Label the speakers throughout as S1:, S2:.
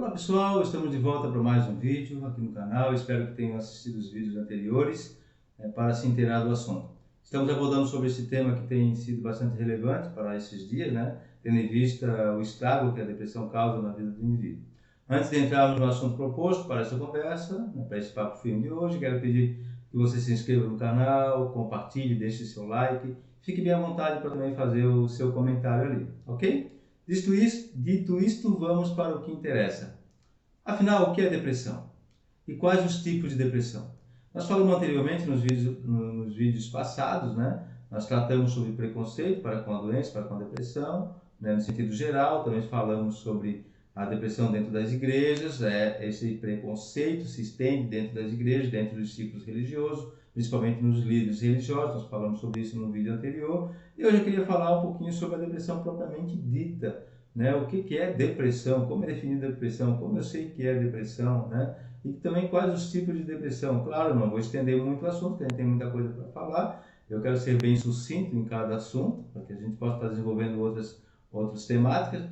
S1: Olá pessoal, estamos de volta para mais um vídeo aqui no canal. Espero que tenham assistido os vídeos anteriores para se inteirar do assunto. Estamos abordando sobre esse tema que tem sido bastante relevante para esses dias, tendo em vista o estrago que a depressão causa na vida do indivíduo. Antes de entrarmos no assunto proposto para essa conversa, para esse papo firme de hoje, quero pedir que você se inscreva no canal, compartilhe, deixe seu like, fique bem à vontade para também fazer o seu comentário ali, ok? Dito isto, vamos para o que interessa. Afinal, o que é depressão? E quais os tipos de depressão? Nós falamos anteriormente nos vídeos passados, nós tratamos sobre preconceito para com a doença, para com a depressão, no sentido geral. Também falamos sobre a depressão dentro das igrejas. Esse preconceito se estende dentro das igrejas, dentro dos círculos religiosos, principalmente nos líderes religiosos. Nós falamos sobre isso no vídeo anterior. E hoje eu queria falar um pouquinho sobre a depressão propriamente dita. O que é depressão, como é definida a depressão, como eu sei que é depressão, e também quais os tipos de depressão. Claro, não vou estender muito o assunto, porque a gente tem muita coisa para falar. Eu quero ser bem sucinto em cada assunto, para que a gente possa estar desenvolvendo outras temáticas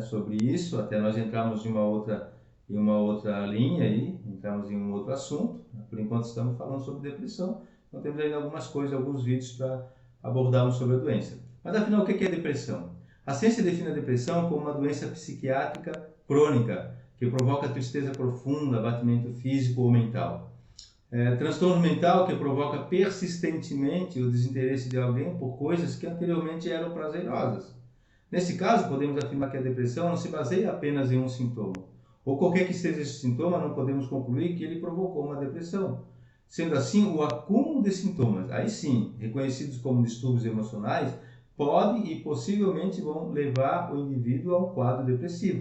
S1: sobre isso, até nós entrarmos em uma outra linha, entrarmos em um outro assunto. Por enquanto estamos falando sobre depressão, então temos ainda algumas coisas, alguns vídeos para abordarmos sobre a doença. Mas afinal, o que é depressão? A ciência define a depressão como uma doença psiquiátrica crônica, que provoca tristeza profunda, abatimento físico ou mental. Transtorno mental que provoca persistentemente o desinteresse de alguém por coisas que anteriormente eram prazerosas. Nesse caso, podemos afirmar que a depressão não se baseia apenas em um sintoma. Ou qualquer que seja esse sintoma, não podemos concluir que ele provocou uma depressão. Sendo assim, o acúmulo de sintomas, aí sim, reconhecidos como distúrbios emocionais, pode e possivelmente vão levar o indivíduo a um quadro depressivo.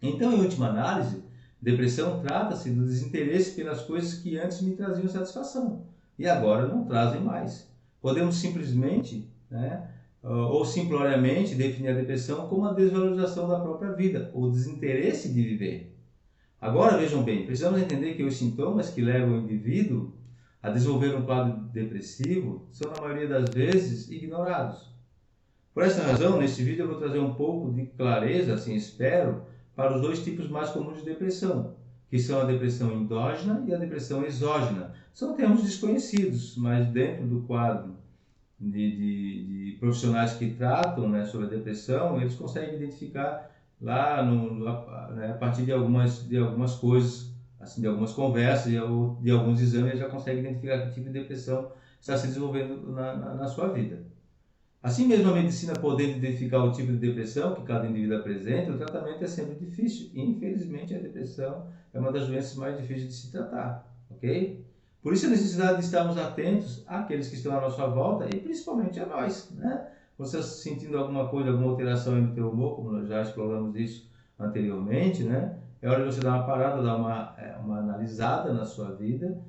S1: Então, em última análise, depressão trata-se do desinteresse pelas coisas que antes me traziam satisfação e agora não trazem mais. Podemos simplesmente, ou simploriamente, definir a depressão como a desvalorização da própria vida, ou desinteresse de viver. Agora, vejam bem, precisamos entender que os sintomas que levam o indivíduo a desenvolver um quadro depressivo são, na maioria das vezes, ignorados. Por essa razão, neste vídeo eu vou trazer um pouco de clareza, assim espero, para os dois tipos mais comuns de depressão, que são a depressão endógena e a depressão exógena. São termos desconhecidos, mas dentro do quadro de profissionais que tratam sobre a depressão, eles conseguem identificar lá a partir de algumas coisas, assim, de algumas conversas ou de alguns exames, eles já conseguem identificar que tipo de depressão está se desenvolvendo na sua vida. Assim mesmo, a medicina podendo identificar o tipo de depressão que cada indivíduo apresenta, o tratamento é sempre difícil. Infelizmente, a depressão é uma das doenças mais difíceis de se tratar, ok? Por isso, a necessidade de estarmos atentos àqueles que estão à nossa volta e principalmente a nós, Você sentindo alguma coisa, alguma alteração no teu humor, como nós já exploramos isso anteriormente, É hora de você dar uma parada, dar uma analisada na sua vida,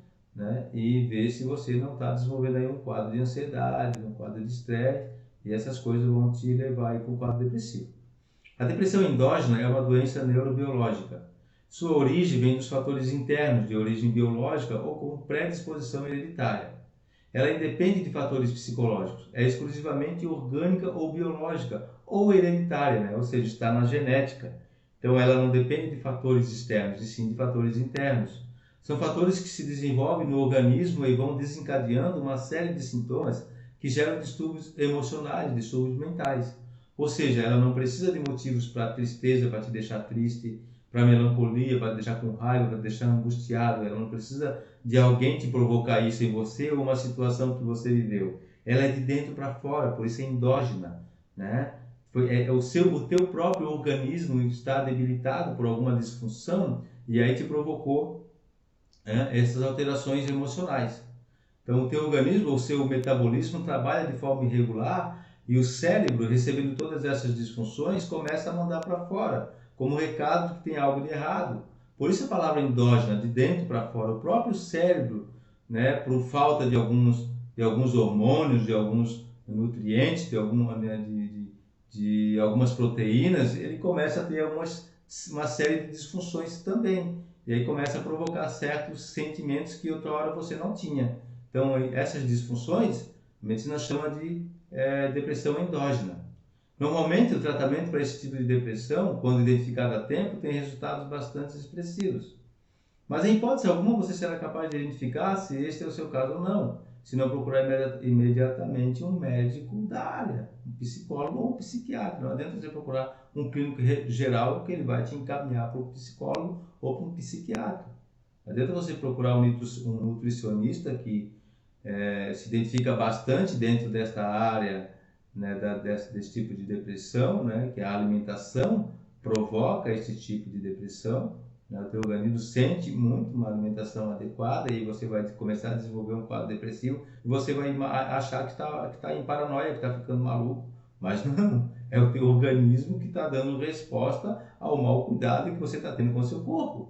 S1: e ver se você não está desenvolvendo aí um quadro de ansiedade, um quadro de estresse, e essas coisas vão te levar para um quadro depressivo. A depressão endógena é uma doença neurobiológica. Sua origem vem dos fatores internos de origem biológica ou com predisposição hereditária. Ela independe de fatores psicológicos, é exclusivamente orgânica ou biológica, ou hereditária, ou seja, está na genética. Então ela não depende de fatores externos, e sim de fatores internos. São fatores que se desenvolvem no organismo e vão desencadeando uma série de sintomas que geram distúrbios emocionais, distúrbios mentais. Ou seja, ela não precisa de motivos para tristeza, para te deixar triste, para melancolia, para te deixar com raiva, para te deixar angustiado. Ela não precisa de alguém te provocar isso em você ou uma situação que você viveu. Ela é de dentro para fora, por isso é endógena, O teu próprio organismo está debilitado por alguma disfunção e aí te provocou essas alterações emocionais. Então, o teu organismo, o seu metabolismo trabalha de forma irregular e o cérebro, recebendo todas essas disfunções, começa a mandar para fora, como recado que tem algo de errado. Por isso a palavra endógena, de dentro para fora. O próprio cérebro, por falta de alguns hormônios, de alguns nutrientes, de algumas proteínas, ele começa a ter uma série de disfunções também. E aí começa a provocar certos sentimentos que outra hora você não tinha. Então, essas disfunções, a medicina chama de depressão endógena. Normalmente, o tratamento para esse tipo de depressão, quando identificado a tempo, tem resultados bastante expressivos. Mas em hipótese alguma você será capaz de identificar se este é o seu caso ou não, se não procurar imediatamente um médico da área, um psicólogo ou um psiquiatra. Não adianta você procurar um clínico geral que ele vai te encaminhar para um psicólogo ou para um psiquiatra. Não adianta você procurar um nutricionista que se identifica bastante dentro desta área, né, desse tipo de depressão, né, que a alimentação provoca esse tipo de depressão. O teu organismo sente muito uma alimentação adequada e você vai começar a desenvolver um quadro depressivo e você vai achar que está em paranoia, que está ficando maluco. Mas não, é o teu organismo que está dando resposta ao mau cuidado que você está tendo com o seu corpo.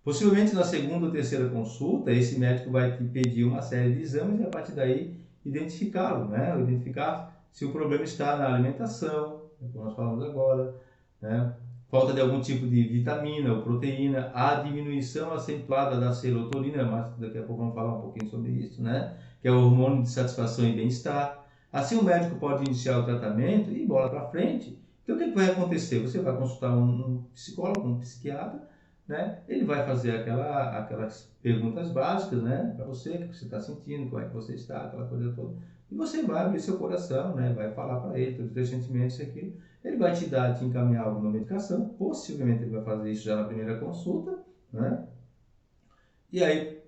S1: Possivelmente na segunda ou terceira consulta, esse médico vai te pedir uma série de exames e a partir daí identificá-lo, né? Identificar se o problema está na alimentação, como nós falamos agora, né? Falta de algum tipo de vitamina ou proteína, a diminuição acentuada da serotonina, mas daqui a pouco vamos falar um pouquinho sobre isso, né? Que é o hormônio de satisfação e bem-estar. Assim o médico pode iniciar o tratamento e ir bola para frente. Então o que vai acontecer? Você vai consultar um psicólogo, um psiquiatra, né? Ele vai fazer aquelas perguntas básicas, né? Para você, o que você está sentindo, como é que você está, aquela coisa toda. E você vai abrir seu coração, né? Vai falar para ele todos os seus sentimentos aqui. Ele vai te encaminhar alguma medicação, possivelmente ele vai fazer isso já na primeira consulta, né? E aí,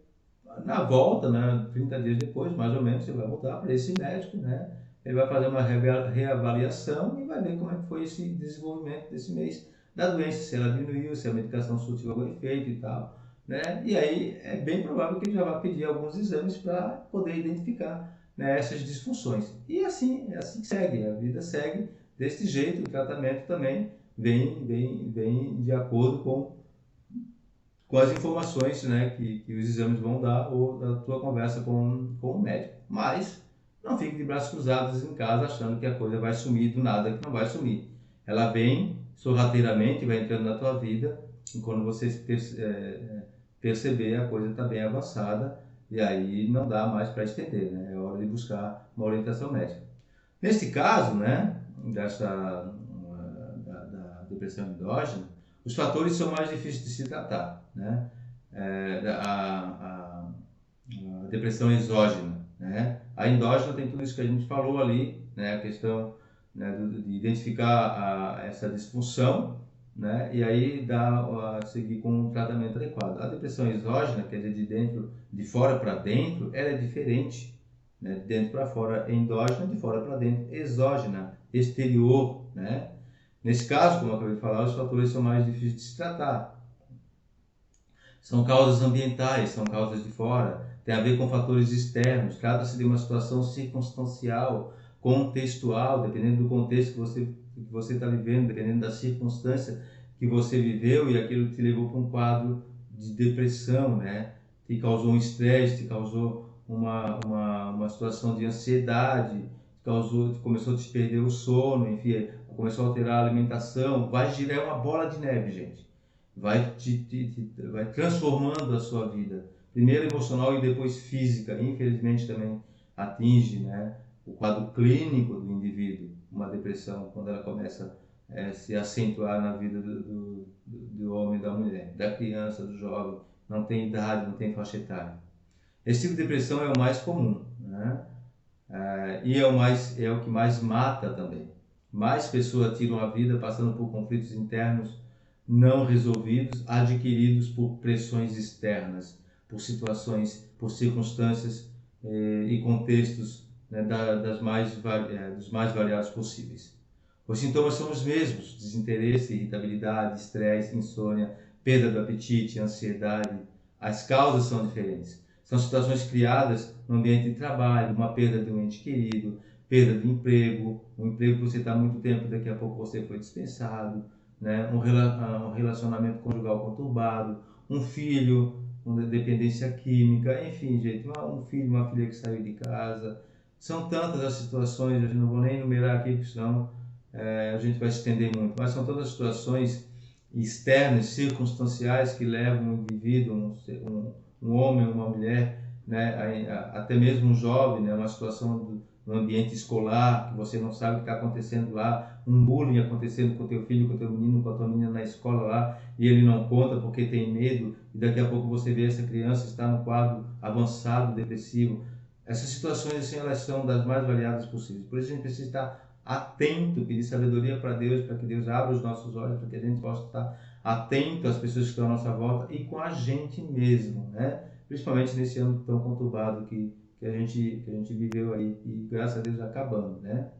S1: na volta, né, 30 dias depois, mais ou menos, você vai voltar para esse médico, né? Ele vai fazer uma reavaliação e vai ver como é que foi esse desenvolvimento desse mês da doença, se ela diminuiu, se a medicação surtiu algum efeito e tal, né? E aí é bem provável que ele já vai pedir alguns exames para poder identificar, né, essas disfunções. E assim, é assim que segue, a vida segue desse jeito, o tratamento também vem de acordo com as informações, né, que os exames vão dar ou da tua conversa com o médico. Mas não fique de braços cruzados em casa achando que a coisa vai sumir do nada, que não vai sumir. Ela vem sorrateiramente, vai entrando na tua vida e quando você perceber a coisa está bem avançada e aí não dá mais para estender, né? É hora de buscar uma orientação médica. Neste caso, né, da depressão endógena, os fatores são mais difíceis de se tratar, né? A depressão exógena, né? A endógena tem tudo isso que a gente falou ali, né? A questão, né, de identificar essa disfunção, né? E aí seguir com um tratamento adequado. A depressão exógena, quer dizer, de fora para dentro, ela é diferente, né? De dentro para fora, endógena, de fora para dentro, exógena, exterior, né? Nesse caso, como eu acabei de falar, os fatores são mais difíceis de se tratar. São causas ambientais, são causas de fora, tem a ver com fatores externos, trata-se de uma situação circunstancial, contextual, dependendo do contexto que você está vivendo, dependendo da circunstância que você viveu e aquilo te levou para um quadro de depressão, né? Te causou um estresse, te causou uma situação de ansiedade, começou a te perder o sono, enfim, começou a alterar a alimentação, vai girar uma bola de neve, gente. Vai transformando a sua vida, primeiro emocional e depois física. Infelizmente também atinge, né, o quadro clínico do indivíduo, uma depressão, quando ela começa a se acentuar na vida do homem e da mulher, da criança, do jovem, não tem idade, não tem faixa etária. Esse tipo de depressão é o mais comum, né? E é o que mais mata também. Mais pessoas tiram a vida passando por conflitos internos não resolvidos, adquiridos por pressões externas, por situações, por circunstâncias e contextos, né, dos mais variados possíveis. Os sintomas são os mesmos: desinteresse, irritabilidade, estresse, insônia, perda do apetite, ansiedade. As causas são diferentes. São situações criadas no ambiente de trabalho, uma perda de um ente querido, perda de emprego, um emprego que você está há muito tempo, daqui a pouco você foi dispensado, né? Um relacionamento conjugal conturbado, um filho, uma dependência química, enfim, gente, um filho, uma filha que saiu de casa. São tantas as situações, eu não vou nem enumerar aqui, porque senão a gente vai se estender muito, mas são todas as situações externas, circunstanciais que levam um indivíduo, um homem, uma mulher, né, até mesmo um jovem, né, uma situação no ambiente escolar, que você não sabe o que está acontecendo lá, um bullying acontecendo com o teu filho, com o teu menino, com a tua menina na escola lá, e ele não conta porque tem medo, e daqui a pouco você vê essa criança está no quadro avançado, depressivo. Essas situações, assim, elas são das mais variadas possíveis. Por isso a gente precisa estar atento, pedir sabedoria para Deus, para que Deus abra os nossos olhos, para que a gente possa estar atento às pessoas que estão à nossa volta e com a gente mesmo, né? Principalmente nesse ano tão conturbado que a gente viveu aí, e graças a Deus acabando, né?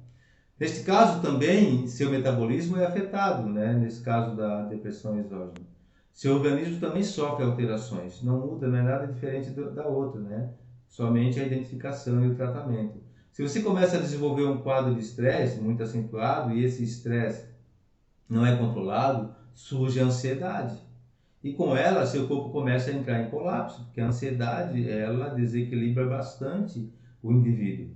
S1: Neste caso também, seu metabolismo é afetado, né? Nesse caso da depressão exógena. Seu organismo também sofre alterações, não muda, não é nada diferente da outra, né? Somente a identificação e o tratamento. Se você começa a desenvolver um quadro de estresse muito acentuado e esse estresse não é controlado, surge a ansiedade. E com ela, seu corpo começa a entrar em colapso, porque a ansiedade, ela desequilibra bastante o indivíduo.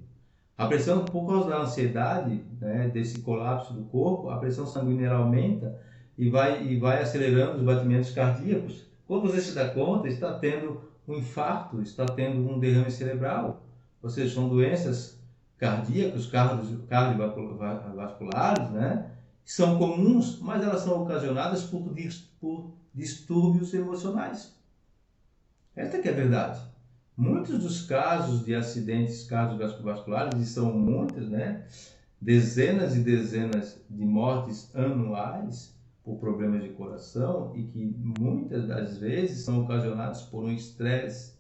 S1: A pressão, por causa da ansiedade, né, desse colapso do corpo, a pressão sanguínea aumenta e vai acelerando os batimentos cardíacos. Quando você se dá conta, está tendo um infarto, está tendo um derrame cerebral. Ou seja, são doenças cardíacas, cardiovasculares, né? São comuns, mas elas são ocasionadas por distúrbios emocionais. Esta que é a verdade. Muitos dos casos de acidentes cardiovasculares, e são muitos, né? Dezenas e dezenas de mortes anuais por problemas de coração, e que muitas das vezes são ocasionados por um estresse,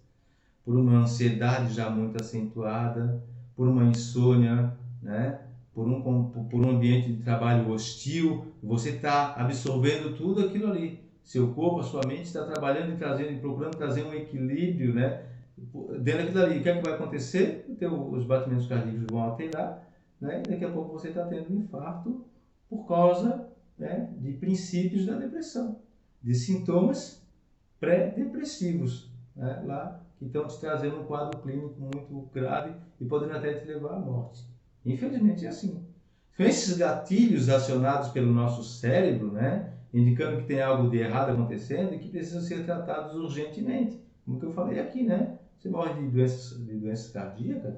S1: por uma ansiedade já muito acentuada, por uma insônia, né? Por um ambiente de trabalho hostil. Você está absorvendo tudo aquilo ali. Seu corpo, a sua mente está trabalhando e procurando trazer um equilíbrio, né? Dentro daquilo ali. O que é que vai acontecer? Os batimentos cardíacos vão alterar, né? E daqui a pouco você está tendo um infarto por causa, né, de princípios da depressão, de sintomas pré-depressivos, né, lá, que estão te trazendo um quadro clínico muito grave e podendo até te levar à morte. Infelizmente é assim. São esses gatilhos acionados pelo nosso cérebro, né, indicando que tem algo de errado acontecendo e que precisam ser tratados urgentemente. Como que eu falei aqui, né? Você morre de doenças cardíacas,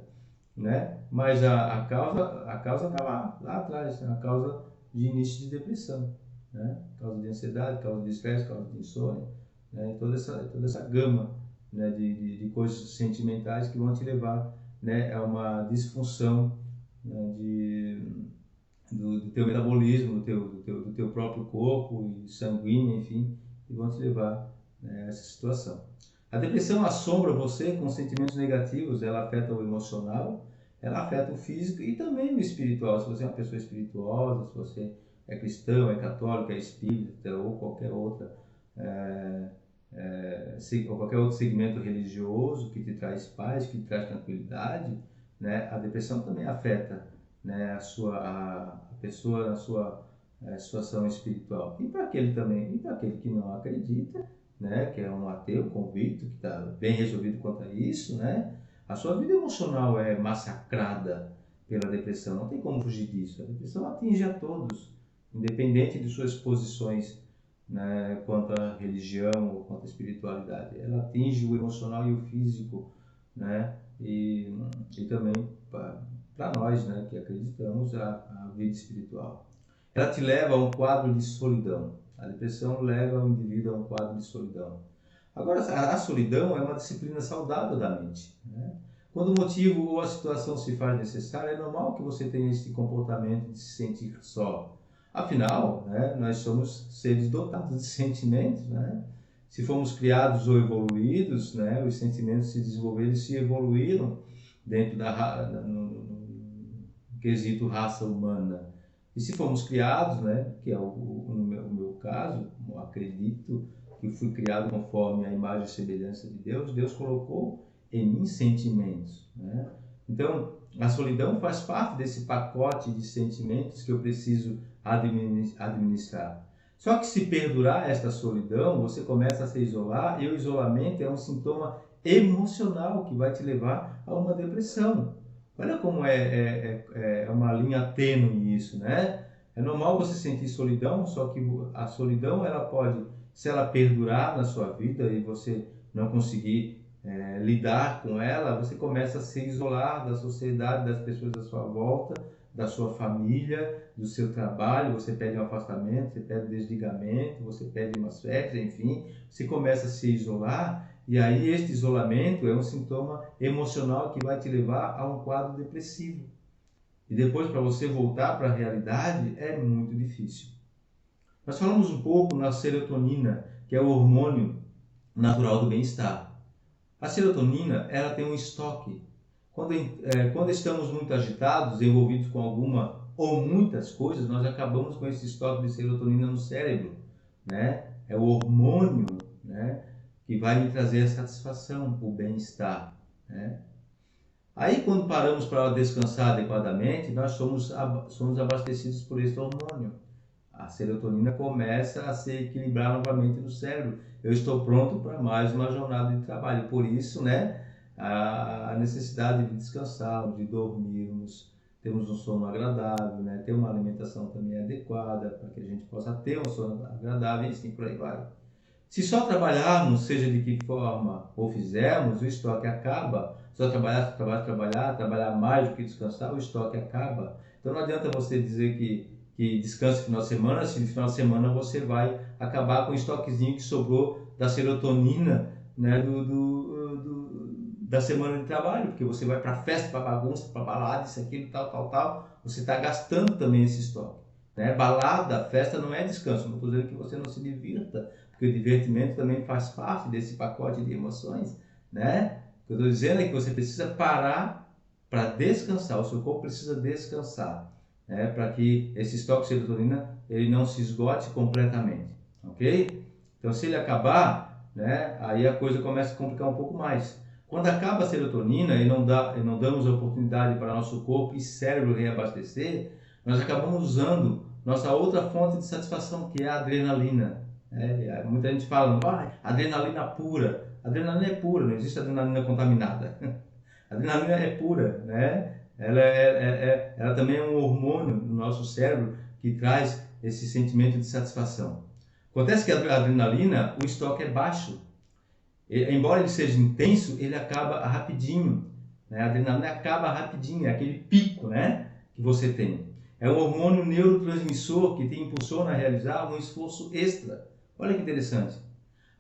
S1: né? Mas a causa está lá atrás, a causa de início de depressão, né? Causa de ansiedade, causa de estresse, causa de insônia, né? Toda essa gama, né, de coisas sentimentais que vão te levar, né, a uma disfunção, né, do teu metabolismo, do teu próprio corpo e sanguíneo, enfim, e vão te levar, né, a essa situação. A depressão assombra você com sentimentos negativos, ela afeta o emocional, ela afeta o físico e também o espiritual. Se você é uma pessoa espirituosa, se você é cristão, é católico, é espírita ou qualquer outra ou qualquer outro segmento religioso que te traz paz, que te traz tranquilidade, né, a depressão também afeta, né, a pessoa na sua situação espiritual. E para aquele que não acredita, né, que é um ateu convicto, que está bem resolvido quanto a isso, né, a sua vida emocional é massacrada pela depressão. Não tem como fugir disso. A depressão atinge a todos, independente de suas posições, né, quanto à religião ou quanto à espiritualidade. Ela atinge o emocional e o físico, né, e também para nós, né, que acreditamos a vida espiritual. Ela te leva a um quadro de solidão. A depressão leva o indivíduo a um quadro de solidão. Agora, a solidão é uma disciplina saudável da mente, né? Quando o motivo ou a situação se faz necessária, é normal que você tenha esse comportamento de se sentir só. Afinal, né, nós somos seres dotados de sentimentos, né? Se fomos criados ou evoluídos, né, os sentimentos se desenvolveram e se evoluíram dentro no quesito raça humana. E se fomos criados, né, que é o meu caso, eu acredito que fui criado conforme a imagem e semelhança de Deus, Deus colocou em mim sentimentos, né? Então, a solidão faz parte desse pacote de sentimentos que eu preciso administrar. Só que se perdurar esta solidão, você começa a se isolar, e o isolamento é um sintoma emocional que vai te levar a uma depressão. Olha como é uma linha tênue isso, né? É normal você sentir solidão, só que a solidão, ela pode, se ela perdurar na sua vida e você não conseguir lidar com ela, você começa a se isolar da sociedade, das pessoas à sua volta, da sua família, do seu trabalho, você pede um afastamento, você pede desligamento, você pede umas férias, enfim, você começa a se isolar, e aí este isolamento é um sintoma emocional que vai te levar a um quadro depressivo. E depois, para você voltar para a realidade, é muito difícil. Nós falamos um pouco na serotonina, que é o hormônio natural do bem-estar. A serotonina, ela tem um estoque. Quando estamos muito agitados, envolvidos com alguma ou muitas coisas, nós acabamos com esse estoque de serotonina no cérebro, né? É o hormônio, né, que vai me trazer a satisfação, o bem-estar, né? Aí, quando paramos para descansar adequadamente, nós somos abastecidos por esse hormônio. A serotonina começa a se equilibrar novamente no cérebro. Eu estou pronto para mais uma jornada de trabalho. Por isso, né, a necessidade de descansar, de dormirmos, termos um sono agradável, né, ter uma alimentação também adequada para que a gente possa ter um sono agradável e assim por aí vai. Se só trabalharmos, seja de que forma ou fizermos, o estoque acaba. Só trabalhar mais do que descansar, o estoque acaba. Então não adianta você dizer que descansa no final de semana, se no final de semana você vai acabar com o estoquezinho que sobrou da serotonina, né, da semana de trabalho, porque você vai para festa, para bagunça, para balada, isso, aquilo, tal, você está gastando também esse estoque. Né? Balada, festa não é descanso, não estou dizendo que você não se divirta, porque o divertimento também faz parte desse pacote de emoções, né? O que eu estou dizendo é que você precisa parar para descansar, o seu corpo precisa descansar, né? Para que esse estoque de serotonina ele não se esgote completamente, ok? Então, se ele acabar, né, aí a coisa começa a complicar um pouco mais. Quando acaba a serotonina e não damos a oportunidade para nosso corpo e cérebro reabastecer, nós acabamos usando nossa outra fonte de satisfação, que é a adrenalina. Muita gente fala, adrenalina pura. Adrenalina é pura, não existe adrenalina contaminada. A adrenalina é pura, né? Ela também é um hormônio no nosso cérebro que traz esse sentimento de satisfação. Acontece que a adrenalina, o estoque é baixo. Embora ele seja intenso, ele acaba rapidinho. Né? A adrenalina acaba rapidinho, é aquele pico, né, que você tem. É um hormônio neurotransmissor que te impulsiona a realizar um esforço extra. Olha que interessante.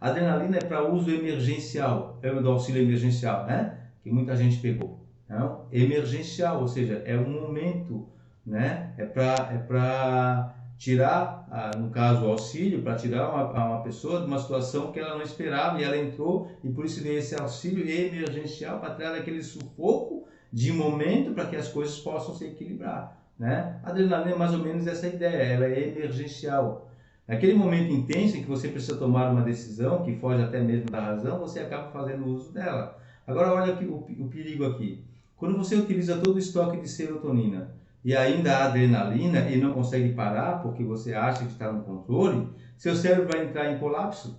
S1: A adrenalina é para uso emergencial, é o do auxílio emergencial, né? Que muita gente pegou. Não? Emergencial, ou seja, é um momento, né? É para tirar, no caso, o auxílio, para tirar uma pessoa de uma situação que ela não esperava e ela entrou, e por isso veio esse auxílio emergencial para tirar aquele sufoco de momento para que as coisas possam se equilibrar. Né? A adrenalina é mais ou menos essa ideia, ela é emergencial. Naquele momento intenso em que você precisa tomar uma decisão que foge até mesmo da razão, você acaba fazendo uso dela. Agora olha o perigo aqui. Quando você utiliza todo o estoque de serotonina e ainda a adrenalina e não consegue parar porque você acha que está no controle, seu cérebro vai entrar em colapso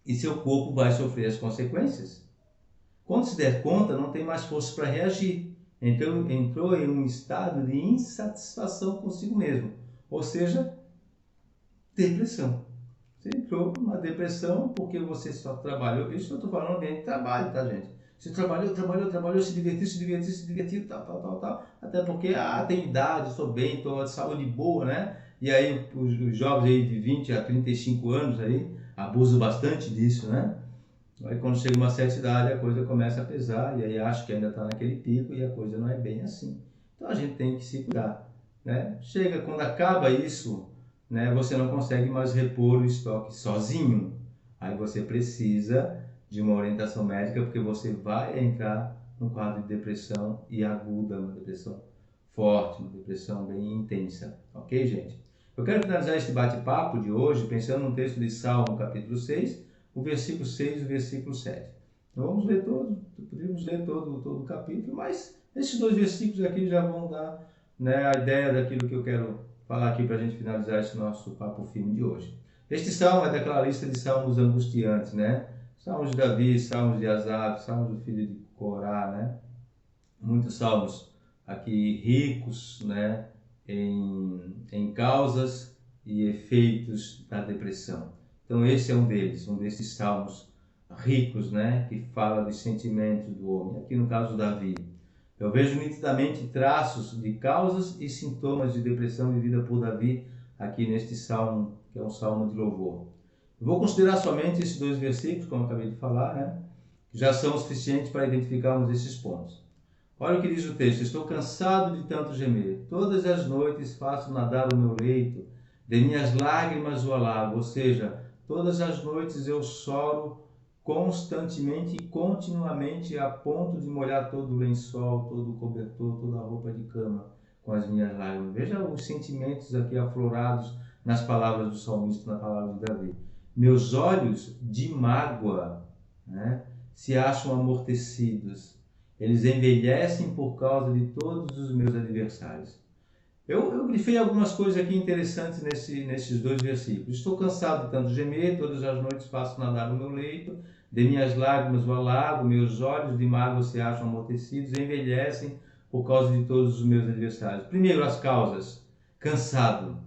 S1: e seu corpo vai sofrer as consequências. Quando se der conta, não tem mais força para reagir. Então entrou em um estado de insatisfação consigo mesmo. Ou seja, depressão. Você entrou numa depressão porque você só trabalhou. Isso eu estou falando no ambiente de trabalho, tá, gente? Você trabalhou, se divertiu, tal. Até porque, tem idade, estou bem, estou de saúde boa, né? E aí os jovens aí de 20 a 35 anos aí abusam bastante disso, né? Aí quando chega uma certa idade a coisa começa a pesar e aí acho que ainda está naquele pico e a coisa não é bem assim. Então a gente tem que se cuidar, né? Chega, quando acaba isso, né, você não consegue mais repor o estoque sozinho. Aí você precisa de uma orientação médica porque você vai entrar num quadro de depressão e aguda, uma depressão forte, uma depressão bem intensa. Ok, gente? Eu quero finalizar este bate-papo de hoje pensando no texto de Salmo, capítulo 6, o versículo 6 e o versículo 7. Não vamos ler todo, poderíamos ler todo o capítulo, mas esses dois versículos aqui já vão dar, né, a ideia daquilo que eu quero falar aqui para a gente finalizar esse nosso papo firme de hoje. Este salmo é daquela lista de salmos angustiantes, né? Salmos de Davi, salmos de Asaf, salmos do filho de Corá, né? Muitos salmos aqui ricos, né, em causas e efeitos da depressão. Então esse é um desses salmos ricos, né? Que fala dos sentimentos do homem. Aqui no caso Davi, eu vejo nitidamente traços de causas e sintomas de depressão vivida por Davi aqui neste salmo, que é um salmo de louvor. Eu vou considerar somente esses 2 versículos, como eu acabei de falar, né? Que já são suficientes para identificarmos esses pontos. Olha o que diz o texto: estou cansado de tanto gemer, todas as noites faço nadar o meu leito, de minhas lágrimas o alago, ou seja, todas as noites eu choro constantemente e continuamente a ponto de molhar todo o lençol, todo o cobertor, toda a roupa de cama com as minhas lágrimas. Veja os sentimentos aqui aflorados nas palavras do salmista, na palavra de Davi. Meus olhos de mágoa, né, se acham amortecidos. Eles envelhecem por causa de todos os meus adversários. Eu grifei algumas coisas aqui interessantes nesses 2 versículos. Estou cansado de tanto gemer, todas as noites faço nadar no meu leito, de minhas lágrimas o alago, meus olhos de mágoa se acham amortecidos, envelhecem por causa de todos os meus adversários. Primeiro, as causas. Cansado.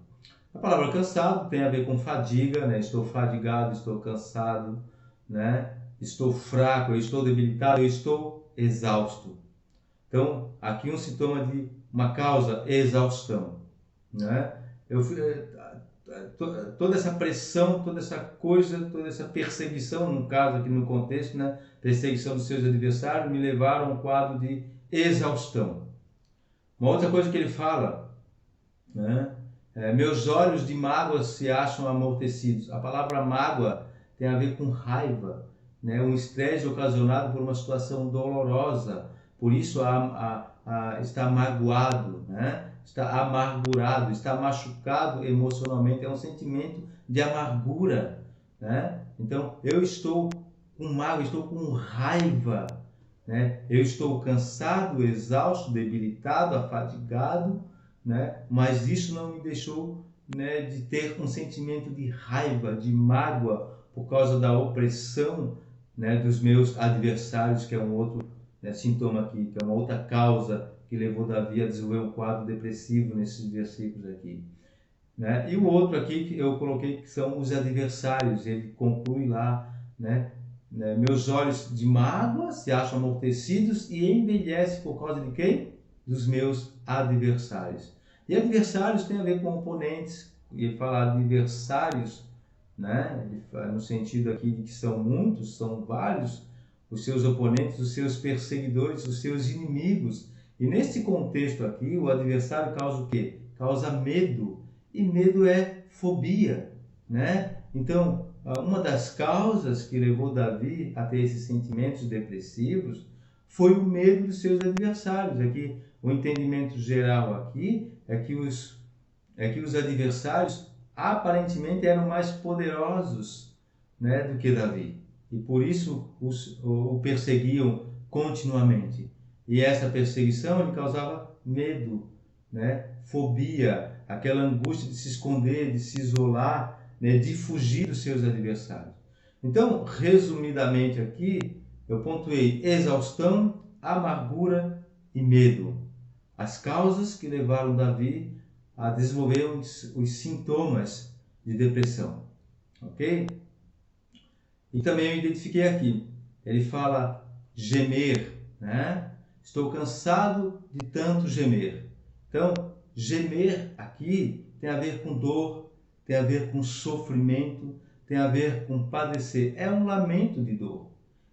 S1: A palavra cansado tem a ver com fadiga, né? Estou fadigado, estou cansado, né? Estou fraco, eu estou debilitado, eu estou exausto. Então, aqui um sintoma de uma causa, exaustão, né? Toda essa pressão, toda essa coisa, toda essa perseguição, no caso aqui no contexto, né? Perseguição dos seus adversários, me levaram a um quadro de exaustão. Uma outra coisa que ele fala, né? Meus olhos de mágoa se acham amortecidos. A palavra mágoa tem a ver com raiva, né? Um estresse ocasionado por uma situação dolorosa. Por isso está magoado, né? Está amargurado, está machucado emocionalmente. É um sentimento de amargura, né? Então, eu estou com mágoa, estou com raiva, né? Eu estou cansado, exausto, debilitado, afadigado, né? Mas isso não me deixou, né, de ter um sentimento de raiva, de mágoa por causa da opressão, né, dos meus adversários, que é um outro, né, sintoma aqui, que é uma outra causa que levou Davi a desenvolver um quadro depressivo nesses versículos aqui, né? E o outro aqui que eu coloquei que são os adversários. Ele conclui lá, né? Meus olhos de mágoa se acham amortecidos e envelhecem por causa de quem? Dos meus adversários. E adversários tem a ver com oponentes. E ele fala adversários, né? Ele fala no sentido aqui de que são muitos, são vários, os seus oponentes, os seus perseguidores, os seus inimigos. E nesse contexto aqui, o adversário causa o quê? Causa medo. E medo é fobia, né? Então, uma das causas que levou Davi a ter esses sentimentos depressivos foi o medo dos seus adversários. Aqui, o entendimento geral aqui é que os adversários aparentemente eram mais poderosos, né, do que Davi. E por isso o perseguiam continuamente. E essa perseguição lhe causava medo, né, fobia, aquela angústia de se esconder, de se isolar, né, de fugir dos seus adversários. Então, resumidamente aqui, eu pontuei exaustão, amargura e medo. As causas que levaram Davi a desenvolver os sintomas de depressão. Ok? E também eu identifiquei aqui, ele fala gemer, né? Estou cansado de tanto gemer. Então, gemer aqui tem a ver com dor, tem a ver com sofrimento, tem a ver com padecer. É um lamento de dor.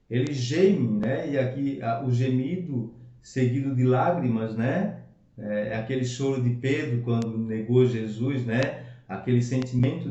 S1: Ele geme, né? E aqui o gemido seguido de lágrimas, né? É aquele choro de Pedro quando negou Jesus, né? Aquele sentimento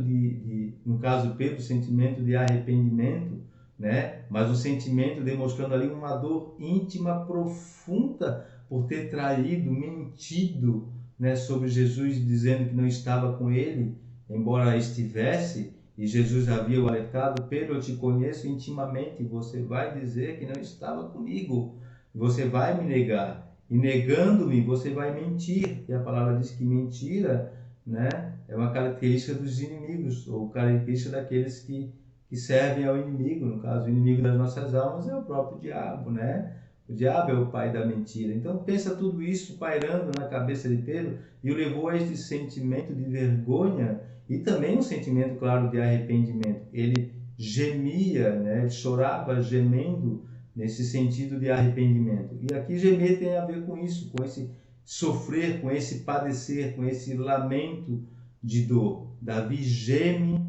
S1: no caso Pedro, sentimento de arrependimento, né? Mas um sentimento demonstrando ali uma dor íntima, profunda por ter traído, mentido, né, sobre Jesus, dizendo que não estava com ele, embora estivesse, e Jesus havia o alertado: Pedro, eu te conheço intimamente, você vai dizer que não estava comigo, você vai me negar, e negando-me você vai mentir. E a palavra diz que mentira, né, é uma característica dos inimigos, ou característica daqueles que servem ao inimigo. No caso, o inimigo das nossas almas é o próprio diabo, né? O diabo é o pai da mentira. Então, pensa tudo isso pairando na cabeça de Pedro e o levou a este sentimento de vergonha e também um sentimento, claro, de arrependimento. Ele gemia, né? Ele chorava gemendo nesse sentido de arrependimento. E aqui gemer tem a ver com isso, com esse sofrer, com esse padecer, com esse lamento de dor. Davi geme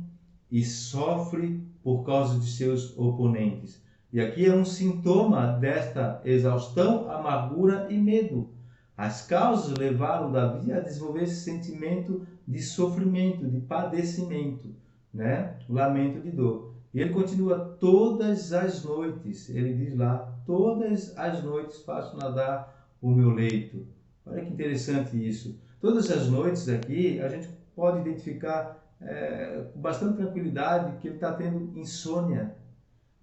S1: e sofre por causa de seus oponentes. E aqui é um sintoma desta exaustão, amargura e medo. As causas levaram Davi a desenvolver esse sentimento de sofrimento, de padecimento, né? Lamento de dor. E ele continua: todas as noites, ele diz lá, todas as noites faço nadar o meu leito. Olha que interessante isso. Todas as noites aqui, a gente pode identificar com bastante tranquilidade que ele está tendo insônia,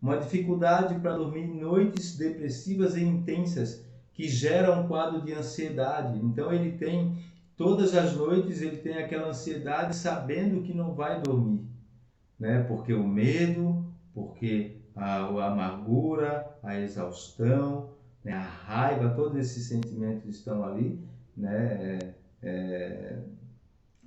S1: uma dificuldade para dormir, noites depressivas e intensas que geram um quadro de ansiedade. Então ele tem, todas as noites ele tem aquela ansiedade sabendo que não vai dormir, né? Porque o medo, porque a amargura, a exaustão, né? A raiva, todos esses sentimentos estão ali, né?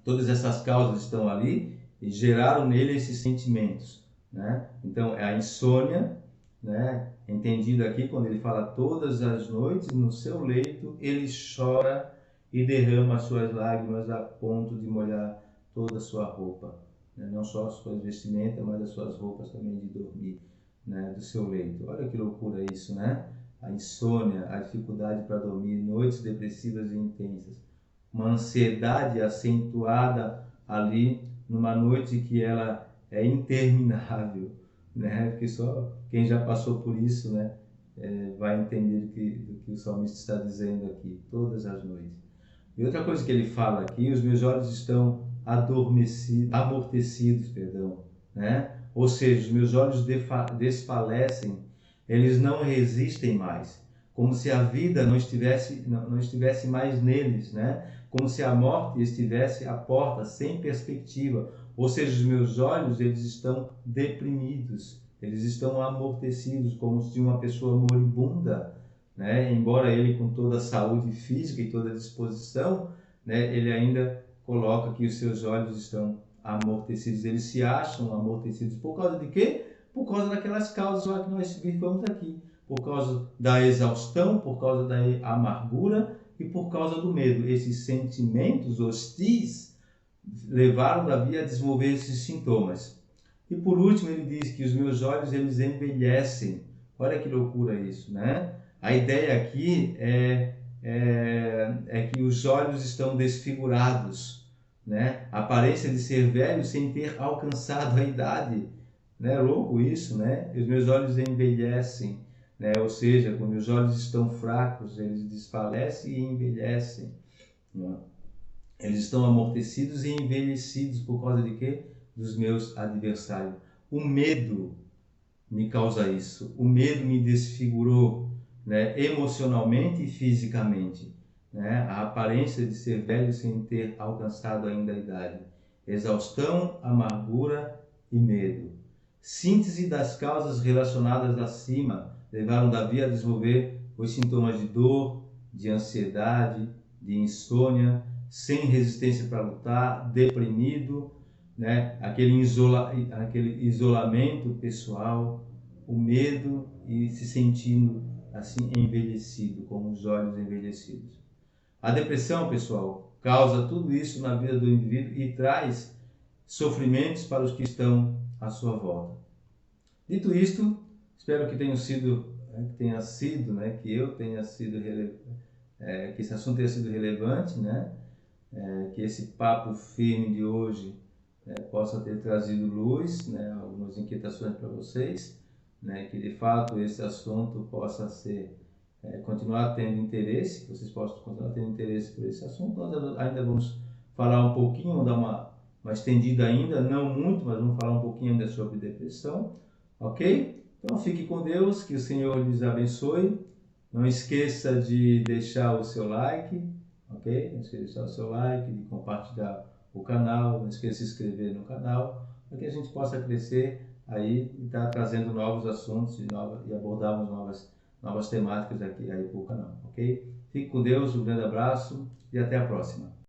S1: Todas essas causas estão ali e geraram nele esses sentimentos, né? Então, é a insônia, né? Entendido aqui quando ele fala todas as noites no seu leito, ele chora e derrama as suas lágrimas a ponto de molhar toda a sua roupa, né? Não só as suas vestimentas, mas as suas roupas também de dormir, né? Do seu leito. Olha que loucura isso, né? A insônia, a dificuldade para dormir, noites depressivas e intensas. Uma ansiedade acentuada ali numa noite que ela é interminável, né? Porque só quem já passou por isso, né, vai entender do que o salmista está dizendo aqui, todas as noites. E outra coisa que ele fala aqui: os meus olhos estão amortecidos, né? Ou seja, os meus olhos desfalecem, eles não resistem mais, como se a vida não estivesse mais neles, né? Como se a morte estivesse à porta, sem perspectiva. Ou seja, os meus olhos, eles estão deprimidos, eles estão amortecidos, como se uma pessoa moribunda, né? Embora ele com toda a saúde física e toda a disposição, né, ele ainda coloca que os seus olhos estão amortecidos, eles se acham amortecidos. Por causa de quê? Por causa daquelas causas lá que nós vimos aqui. Por causa da exaustão, por causa da amargura e por causa do medo. Esses sentimentos hostis levaram Davi a desenvolver esses sintomas. E por último ele diz que os meus olhos eles envelhecem. Olha que loucura isso, né? A ideia aqui é que os olhos estão desfigurados, né? A aparência de ser velho sem ter alcançado a idade, né? Louco isso, né? Os meus olhos envelhecem, né? Ou seja, quando os olhos estão fracos, eles desfalecem e envelhecem, né? Eles estão amortecidos e envelhecidos por causa de quê? Dos meus adversários. O medo me causa isso. O medo me desfigurou, né? Emocionalmente e fisicamente, né? A aparência de ser velho sem ter alcançado ainda a idade. Exaustão, amargura e medo. Síntese das causas relacionadas acima levaram Davi a desenvolver os sintomas de dor, de ansiedade, de insônia, sem resistência para lutar, deprimido, né? Aquele isolamento pessoal, o medo e se sentindo assim envelhecido, com os olhos envelhecidos. A depressão, pessoal, causa tudo isso na vida do indivíduo e traz sofrimentos para os que estão à sua volta. Dito isto, espero que que esse assunto tenha sido relevante, né? Que esse papo firme de hoje possa ter trazido luz, né? Algumas inquietações para vocês, né? Que de fato esse assunto possa continuar tendo interesse, que vocês possam continuar tendo interesse por esse assunto. Nós ainda vamos falar um pouquinho, vamos dar uma estendida ainda, não muito, mas vamos falar um pouquinho ainda sobre depressão, ok? Então fique com Deus, que o Senhor lhes abençoe. Não esqueça de deixar o seu like, ok? Não esqueça de deixar o seu like, de compartilhar o canal, não esqueça de se inscrever no canal, para que a gente possa crescer aí e estar trazendo novos assuntos e abordarmos novas temáticas aqui aí para o canal, ok? Fique com Deus, um grande abraço e até a próxima.